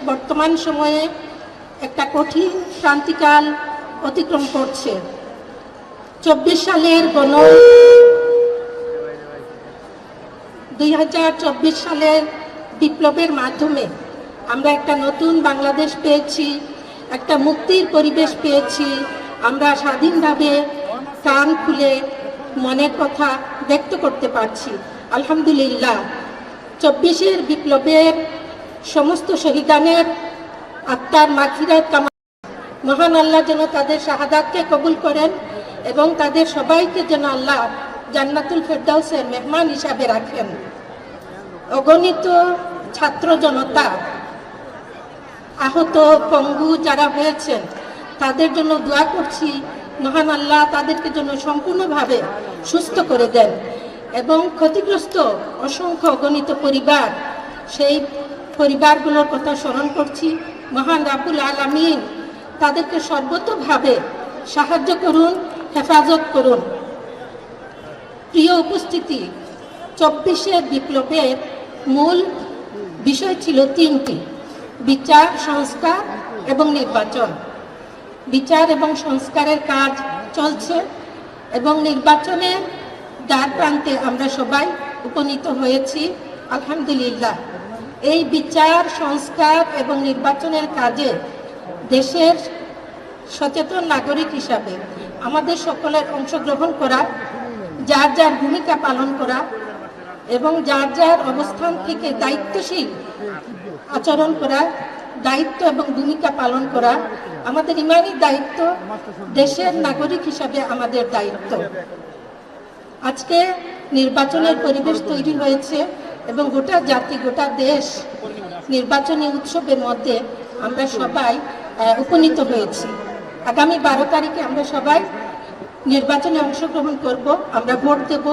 বর্তমান সময়ে একটা কঠিন ক্রান্তিকাল অতিক্রম করছে। 24 সালের 2024 সালের বিপ্লবের মাধ্যমে আমরা একটা নতুন বাংলাদেশ পেয়েছি, একটা মুক্তির পরিবেশ পেয়েছি। আমরা স্বাধীনভাবে কান খুলে মনের কথা ব্যক্ত করতে পারছি, আলহামদুলিল্লাহ। 24-এর বিপ্লবের সমস্ত শহীদানের আত্মার মাগফিরাত কামনা, মহান আল্লাহ যেন তাদের শাহাদাতকে কবুল করেন এবং তাদের সবাইকে যেন আল্লাহ জান্নাতুল ফেরদাউসের মেহমান হিসাবে রাখেন। অগণিত ছাত্র জনতা, আহত পঙ্গু যারা হয়েছেন তাদের জন্য দোয়া করছি, মহান আল্লাহ তাদেরকে যেন সম্পূর্ণভাবে সুস্থ করে দেন এবং ক্ষতিগ্রস্ত অসংখ্য অগণিত পরিবার, সেই পরিবারগুলোর কথা স্মরণ করছি। মহান রাব্বুল আলামিন তাদেরকে সর্বতোভাবে সাহায্য করুন, হেফাজত করুন। প্রিয় উপস্থিতি, 24-এর বিপ্লবের মূল বিষয় ছিল 3টি: বিচার, সংস্কার এবং নির্বাচন। বিচার এবং সংস্কারের কাজ চলছে এবং নির্বাচনের দ্বার প্রান্তে আমরা সবাই উপনীত হয়েছি, আলহামদুলিল্লাহ। এই বিচার, সংস্কার এবং নির্বাচনের কাজে দেশের সচেতন নাগরিক হিসাবে আমাদের সকলের অংশগ্রহণ করা, যার যার ভূমিকা পালন করা এবং যার যার অবস্থান থেকে দায়িত্বশীল আচরণ করা, দায়িত্ব এবং ভূমিকা পালন করা আমাদের ইমানি দায়িত্ব, দেশের নাগরিক হিসাবে আমাদের দায়িত্ব। আজকে নির্বাচনের পরিবেশ তৈরি হয়েছে এবং গোটা জাতি, গোটা দেশ নির্বাচনী উৎসবের মধ্যে আমরা সবাই উপনীত হয়েছি। আগামী 12 তারিখে আমরা সবাই নির্বাচনে অংশগ্রহণ করব, আমরা ভোট দেব।